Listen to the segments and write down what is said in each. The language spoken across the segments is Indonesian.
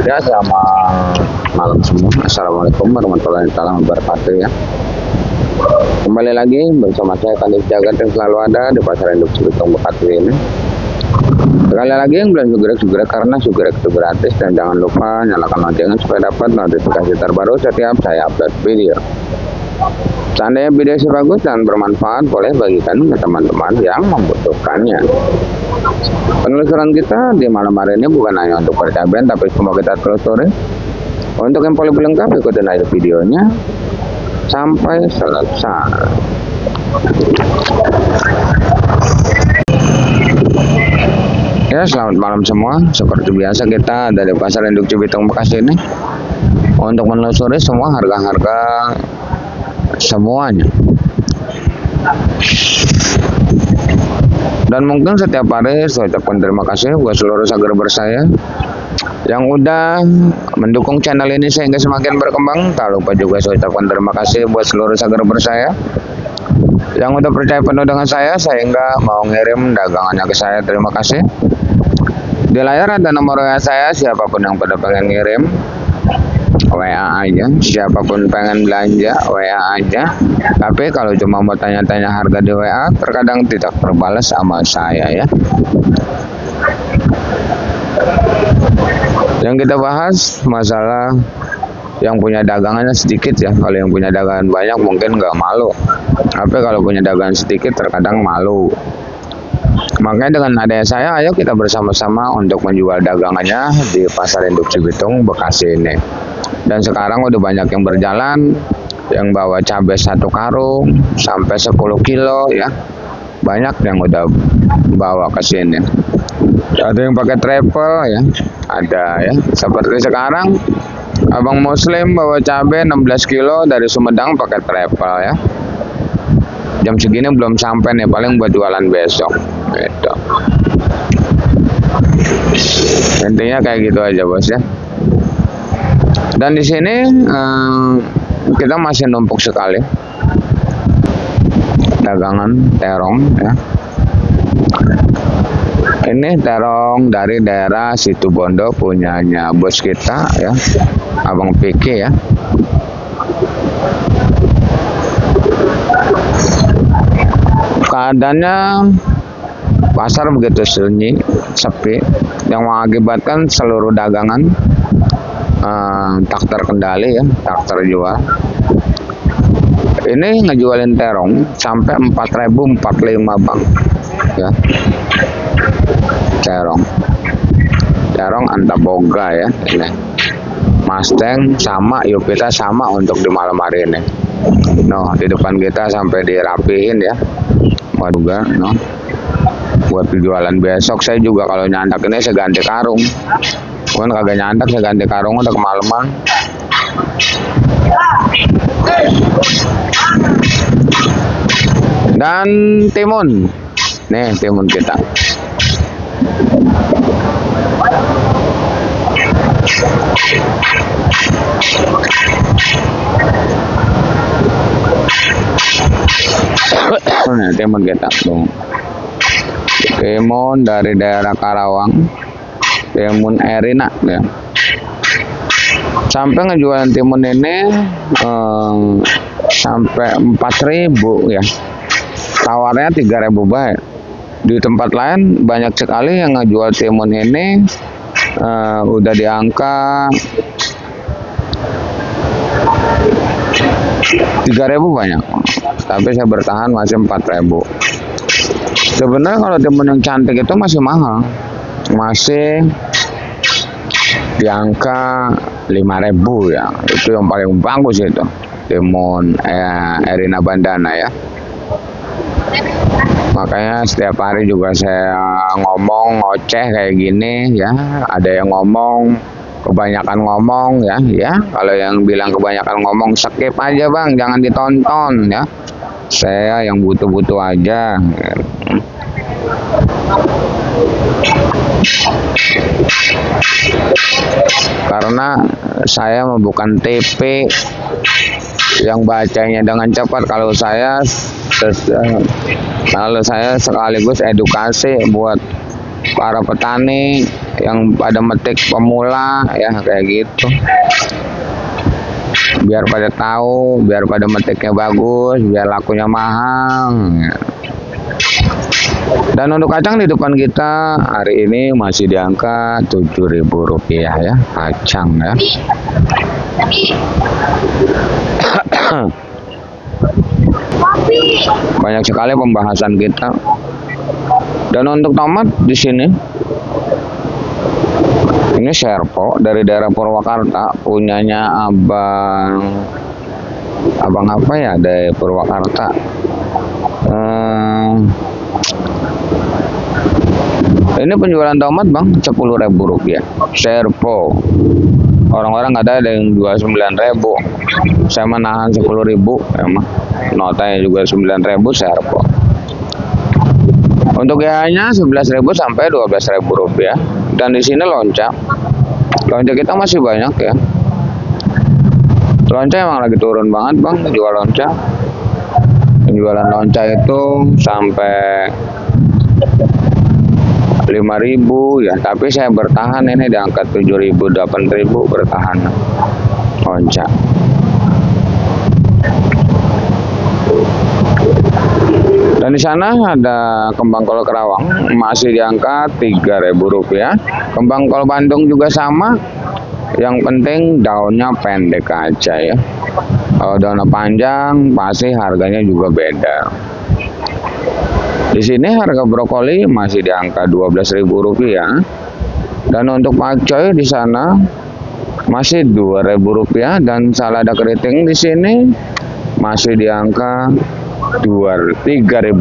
Ya, selamat malam semua. Assalamualaikum warahmatullahi wabarakatuh ya. Kembali lagi bersama saya Kandik Jagat yang selalu ada di Pasar Induk Cibitung Bekasi ini. Sekali lagi yang belum sugrek karena sugrek itu gratis, dan jangan lupa nyalakan loncengnya supaya dapat notifikasi terbaru setiap saya upload video. Seandainya video ini bagus dan bermanfaat, boleh bagikan ke teman-teman yang membutuhkannya. Penelusuran kita di malam hari ini bukan hanya untuk percaban, tapi semua kita telusuri. Untuk yang lebih lengkap, ikutin aja videonya sampai selesai. Ya, selamat malam semua. Seperti biasa kita ada di Pasar Induk Cibitung Bekasi ini untuk menelusuri semua harga-harga semuanya. Dan mungkin setiap hari saya ucapkan terima kasih buat seluruh subscriber saya yang udah mendukung channel ini sehingga semakin berkembang. Tak lupa juga saya ucapkan terima kasih buat seluruh subscriber saya yang udah percaya penuh dengan saya sehingga mau ngirim dagangannya ke saya. Terima kasih. Di layar ada nomor WA saya, siapapun yang pada pengen ngirim WA aja, siapapun pengen belanja WA aja. Tapi kalau cuma mau tanya-tanya harga di WA, terkadang tidak terbalas sama saya ya. Yang kita bahas masalah yang punya dagangannya sedikit ya. Kalau yang punya dagangan banyak mungkin nggak malu, tapi kalau punya dagangan sedikit terkadang malu. Makanya dengan adanya saya, ayo kita bersama-sama untuk menjual dagangannya di Pasar Induk Cibitung Bekasi ini. Dan sekarang udah banyak yang berjalan, yang bawa cabai 1 karung sampai 10 kilo ya. Banyak yang udah bawa ke sini. Ada yang pakai travel ya, ada ya. Seperti sekarang Abang Muslim bawa cabai 16 kilo dari Sumedang pakai travel ya. Jam segini belum sampai nih, paling buat jualan besok gitu. Intinya kayak gitu aja bos ya. Dan di sini kita masih numpuk sekali dagangan terong ya. Ini terong dari daerah Situbondo punyanya bos kita ya, Abang Piki ya. Keadaannya pasar begitu sunyi, sepi, yang mengakibatkan seluruh dagangan tak terkendali ya, tak terjual. Ini ngejualin terong sampai 4.000, 45 bang ya. Terong antaboga ya ini. Mustang sama Yupita sama untuk di malam hari ini. No, di depan kita sampai dirapihin ya. Waduh, no. Buat jualan besok saya juga kalau nyandak ini saya ganti karung. Bukan kagak nyandak, saya ganti karung udah kemalaman. Dan timun. Nih timun kita. Nah, timun kita tuh. Timun dari daerah Karawang, timun Erina ya. Sampai ngejualan timun ini sampai 4.000 ya. Tawarnya 3.000 baik. Di tempat lain banyak sekali yang ngejual timun ini udah di angka 3.000 banyak. Tapi saya bertahan masih 4.000. Sebenarnya kalau timun yang cantik itu masih mahal, masih di angka 5.000 ya. Itu yang paling bagus itu timun Erina Bandana ya. Makanya setiap hari juga saya ngomong ngoceh kayak gini ya. Ada yang ngomong kebanyakan ngomong ya. Kalau yang bilang kebanyakan ngomong, skip aja bang, jangan ditonton ya. Saya yang butuh-butuh aja. Karena saya bukan TP yang bacanya dengan cepat. Kalau saya sekaligus edukasi buat para petani yang pada metik pemula ya kayak gitu. Biar pada tahu, biar pada metiknya bagus, biar lakunya mahal. Dan untuk kacang di depan kita hari ini masih di angka Rp7.000 ya, kacang ya. Banyak sekali pembahasan kita. Dan untuk tomat di sini, ini Serpo dari daerah Purwakarta, punyanya abang apa ya dari Purwakarta. Ini penjualan tomat bang Rp10.000 Serpo. Orang-orang ada yang jual 9.000. Saya menahan 10.000 emang. Notanya juga 9.000 Serpo. Untuk GH-nya 11.000 sampai Rp12.000. Dan di sini lonca. Lonca kita masih banyak ya. Lonca emang lagi turun banget bang, jual lonca. Penjualan lonca itu sampai 5.000 ya, tapi saya bertahan ini di angka 7.000, 8.000 bertahan lonca. Dan di sana ada kembang kol Kerawang masih di angka Rp3.000. Kembang kol Bandung juga sama. Yang penting daunnya pendek aja ya. Kalau daunnya panjang pasti harganya juga beda. Di sini harga brokoli masih di angka Rp12.000 dan untuk pakcoy di sana masih Rp2.000 dan salada keriting di sini masih di angka Rp3.000,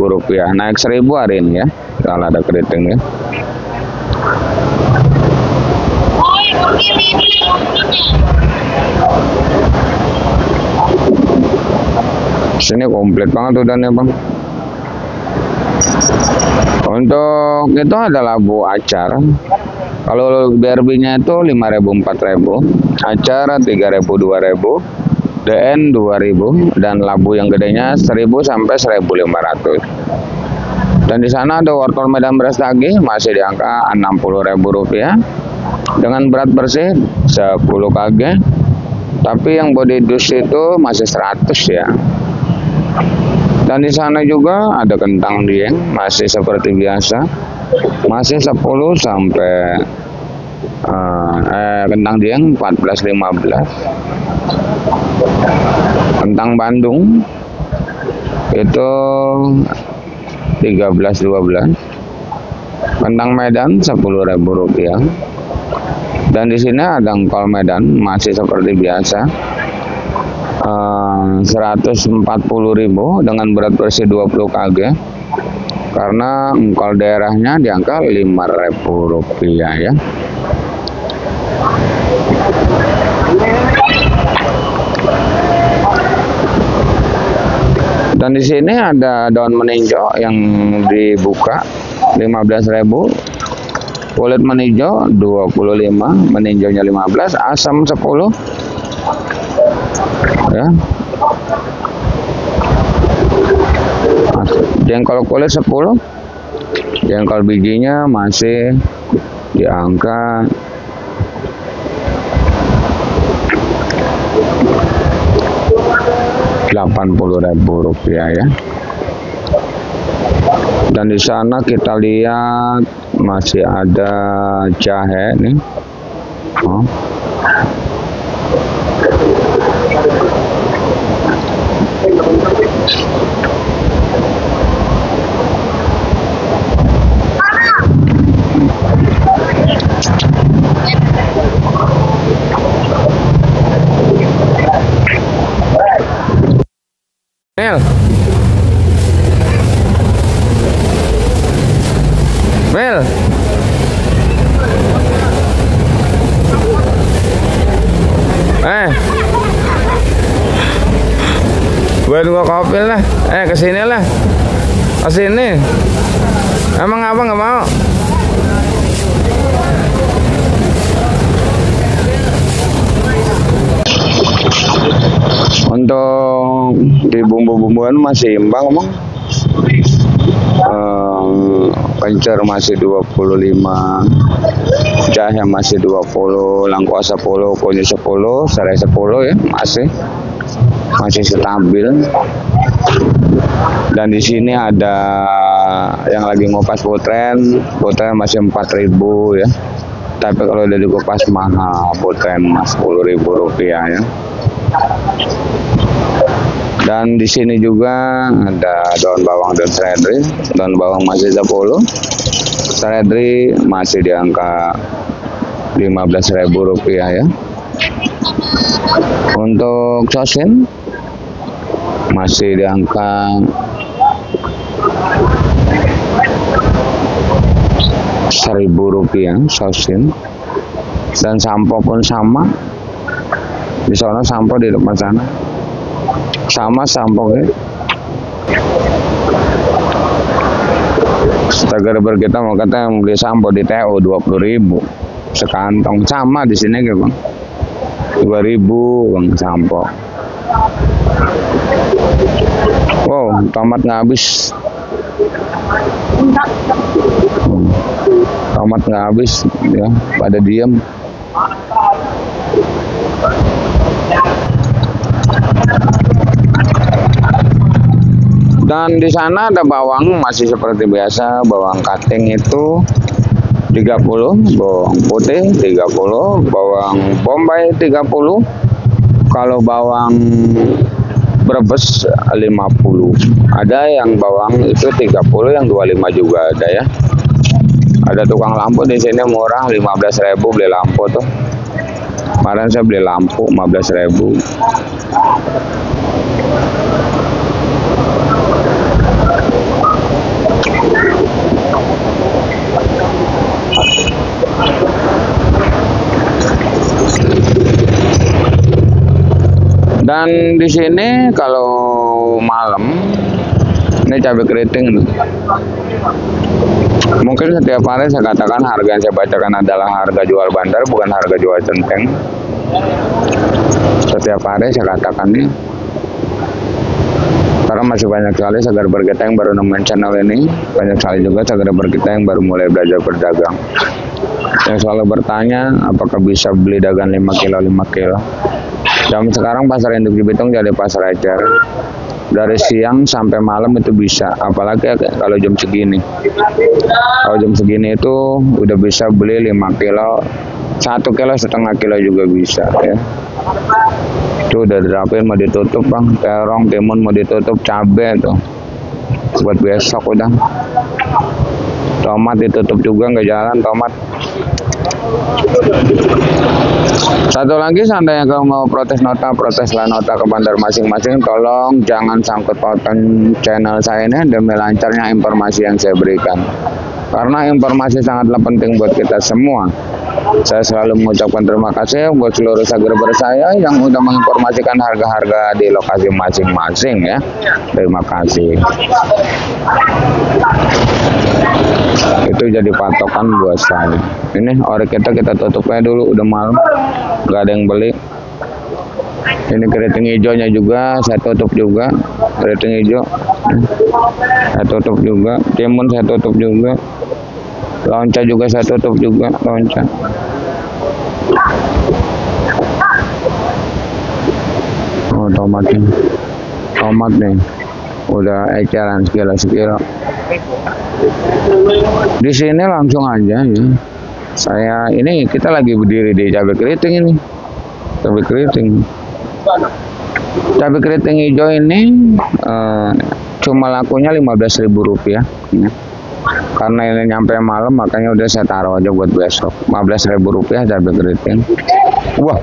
naik 1.000 hari ini ya salada keriting ya. Sini komplit banget udah nih bang. Untuk itu ada labu acar. Kalau BRB-nya itu 5.000, 4.000, acar 3.000, 2.000, DN 2.000, dan labu yang gedenya 1.000 sampai 1.500. Dan di sana ada wortel Medan beras tagih masih di angka Rp60.000 dengan berat bersih 10 kg. Tapi yang body juice itu masih 100 ya. Dan di sana juga ada kentang dieng masih seperti biasa, masih 10 sampai kentang dieng 14.15. Kentang Bandung itu 13.12. Kentang Medan Rp10.000. Dan di sini ada engkol Medan masih seperti biasa. 140.000 dengan berat bersih 20 kg karena engkol daerahnya di angka Rp5.000 ya. Dan di sini ada daun meninjau yang dibuka 15.000, kulit meninjau 25, meninjaunya 15, asam 10 ya. Jengkol kulit 10, jengkol bijinya masih di angka Rp80.000 ya. Dan di sana kita lihat masih ada jahe nih. Mel. Buat gua kopi lah. Kesini lah. Kesini. Emang apa nggak mau? Untuk di bumbu-bumbuan masih imbang, Bang. pencer masih 25, jahe masih 20, lengkuas 10, kunyit 10, serai 10 ya, masih stabil. Dan di sini ada yang lagi ngupas putren masih 4.000 ya. Tapi kalau udah dikupas mahal, putren 10.000 rupiah ya. Dan di sini juga ada daun bawang dan seledri. Daun bawang masih 10, seledri masih di angka 15.000 rupiah ya. Untuk sosin masih di angka 1.000 rupiah sosin. Dan sampo pun sama. Di sana sampo di depan sana. Sama sampo ya. Setegar kita mau kata yang beli sampo di TO 20.000 sekantong, sama di sini gitu bang, 2.000 bang sampo. Wow, tomat nggak habis. Tomat nggak habis ya, pada diem. Dan di sana ada bawang masih seperti biasa, bawang cutting itu 30, bawang putih 30, bawang bombay 30. Kalau bawang Brebes 50. Ada yang bawang itu 30, yang 25 juga ada ya. Ada tukang lampu di sini murah 15.000 beli lampu tuh. Kemarin saya beli lampu 15.000. Dan di sini kalau malam ini cabai keriting nih. Mungkin setiap hari saya katakan harga yang saya bacakan adalah harga jual bandar, bukan harga jual centeng. Setiap hari saya katakan nih, karena masih banyak sekali segar kita yang baru nemuin channel ini, banyak sekali juga segar kita yang baru mulai belajar berdagang, yang selalu bertanya apakah bisa beli dagang 5 kilo 5 kilo. Jam sekarang pasar induk Cibitung jadi pasar ecer. Dari siang sampai malam itu bisa, apalagi kalau jam segini. Kalau jam segini itu udah bisa beli 5 kilo, 1 kilo setengah kilo juga bisa ya. Itu udah dirapin mau ditutup bang, terong, timun mau ditutup, cabai tuh buat besok udah. Tomat ditutup juga, nggak jalan tomat. Satu lagi, seandainya kamu mau protes nota ke bandar masing-masing, tolong jangan sangkut pautan channel saya ini demi lancarnya informasi yang saya berikan. Karena informasi sangatlah penting buat kita semua. Saya selalu mengucapkan terima kasih buat seluruh subscriber saya yang udah menginformasikan harga-harga di lokasi masing-masing ya. Terima kasih. Itu jadi patokan buat saya. Ini ori kita tutupnya dulu, udah malam, nggak ada yang beli. Ini keriting hijaunya juga saya tutup juga, keriting hijau saya tutup juga, timun saya tutup juga, lonca juga saya tutup juga, lonca. Oh, tomat nih udah eceran sekilo. Di sini langsung aja ya. Saya ini kita lagi berdiri di cabai keriting ini. Cabai keriting hijau ini cuma lakunya 15.000 rupiah ya. Karena ini nyampe malam makanya udah saya taruh aja buat besok. 15.000 rupiah cabai keriting. Wah.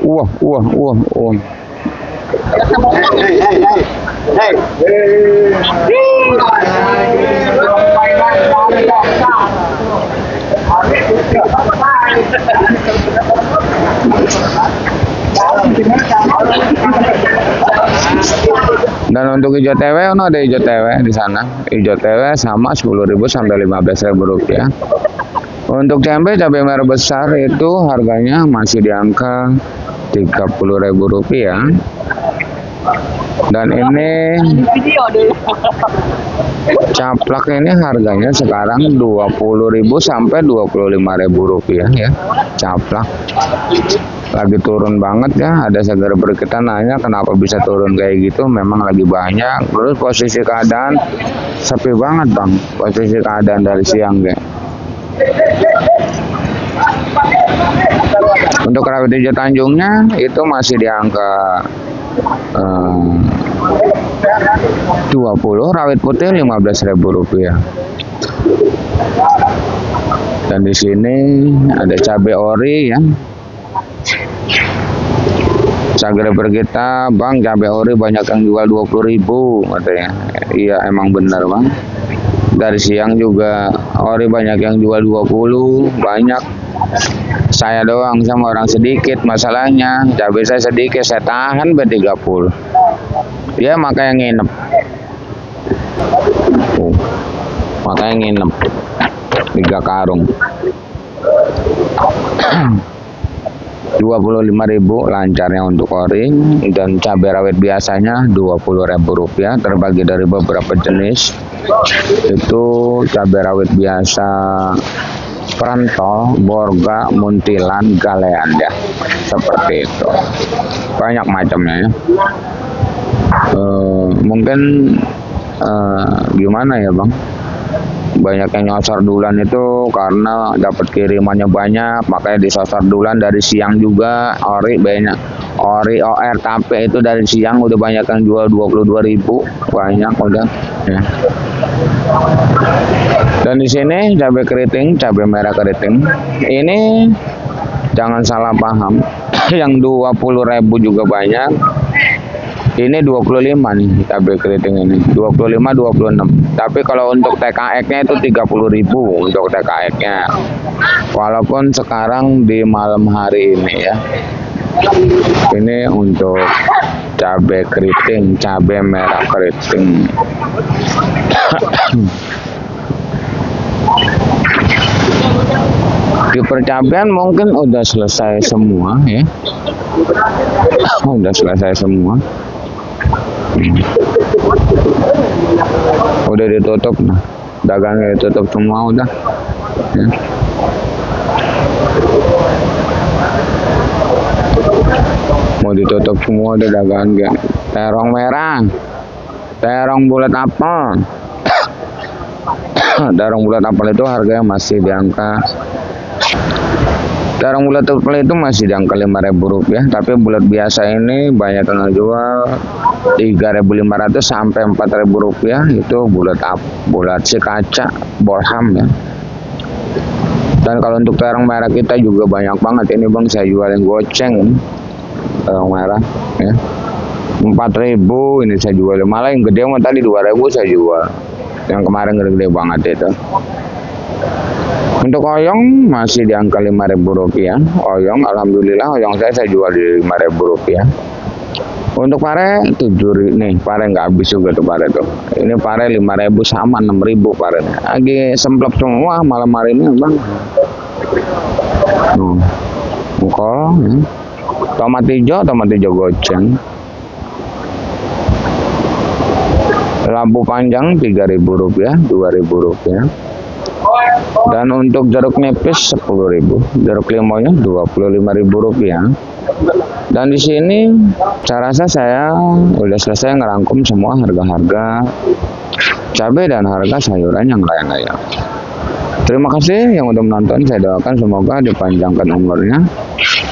Dan untuk hijau tewe, ada hijau tewe di sana. Hijau tewe sama 10.000 sampai 15.000 rupiah. Untuk cabai merah besar itu harganya masih di angka 30.000 rupiah. Dan ini Caplak ini harganya sekarang 20.000 sampai 25.000 rupiah ya. Caplak lagi turun banget ya. Ada subscriber kita nanya kenapa bisa turun kayak gitu. Memang lagi banyak. Terus posisi keadaan sepi banget bang. Posisi keadaan dari siang ya. Untuk rawit hijau Tanjungnya itu masih di angka 20, rawit putih 15.000 rupiah. Dan di sini ada cabai ori ya. Subscriber kita, bang cabai ori banyak yang jual 20.000 katanya. Iya emang benar bang. Dari siang juga ori banyak yang jual 20, banyak. Saya doang sama orang sedikit masalahnya. Cabai saya sedikit, saya tahan ber-30. Dia makanya nginep. Makanya nginep 3 karung. 25.000 lancarnya untuk ori, dan cabai rawit biasanya 20.000 rupiah, terbagi dari beberapa jenis. Itu cabai rawit biasa Prantol, Borga, Muntilan, Galean ya, seperti itu. Banyak macamnya ya. Mungkin gimana ya bang? Banyak yang nyosor duluan itu karena dapat kirimannya banyak, makanya disosor duluan dari siang juga. Ori banyak, ori OR tape itu dari siang udah banyak yang jual 22.000, banyak udah ya. Dan di sini cabai keriting, cabai merah keriting ini jangan salah paham, yang 20.000 juga banyak. Ini 25 nih cabai keriting ini, 25 26. Tapi kalau untuk TKX-nya itu 30.000 untuk TKX-nya. Walaupun sekarang di malam hari ini ya. Ini untuk cabai keriting, cabai merah keriting. Di percabean mungkin udah selesai semua ya. Udah selesai semua. Udah ditutup, nah dagangnya ditutup semua udah ya. Mau ditutup semua udah dagangnya. Terong merah, terong bulat apel. Terong bulat apel itu harganya masih di angka, terong bulat apel itu masih di angka 5.000 rupiah, tapi bulat biasa ini banyak yang jual 3.500 sampai 4.000 rupiah. Itu bulat si kaca Bolham ya. Dan kalau untuk terong merah kita juga banyak banget. Ini bang saya jual yang goceng, terong merah ya, 4.000 ini saya jual. Malah yang gede mah tadi 2.000 saya jual. Yang kemarin gede-gede banget itu. Untuk oyong masih di angka 5.000 rupiah. Oyong, alhamdulillah oyong saya jual di 5.000 rupiah. Untuk pare 7.000 nih, pare nggak habis juga tuh pare tuh. Ini pare 5.000 sama 6.000 pare. Lagi semplop semua malam hari ini bang. Engkol, ya. Tomat hijau goceng. Lampu panjang 3.000 rupiah, 2.000 rupiah. Dan untuk jeruk nipis 10.000, jeruk limonya 25.000 rupiah. Dan di sini saya rasa saya udah selesai ngerangkum semua harga-harga cabai dan harga sayuran yang lain-lain. Terima kasih yang udah menonton. Saya doakan semoga dipanjangkan umurnya,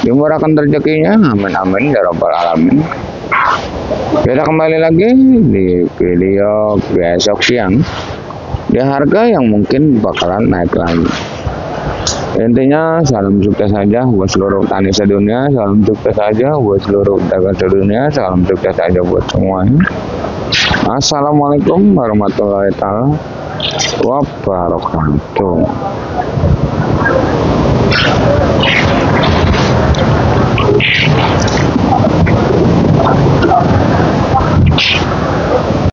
dimurahkan rezekinya, amin amin ya rabbal alamin. Kita kembali lagi di video besok siang di harga yang mungkin bakalan naik lagi. Intinya salam sukses saja buat seluruh petani sedunia, salam sukses saja buat seluruh pedagang sedunia, salam sukses saja buat semuanya. Assalamualaikum warahmatullahi wabarakatuh.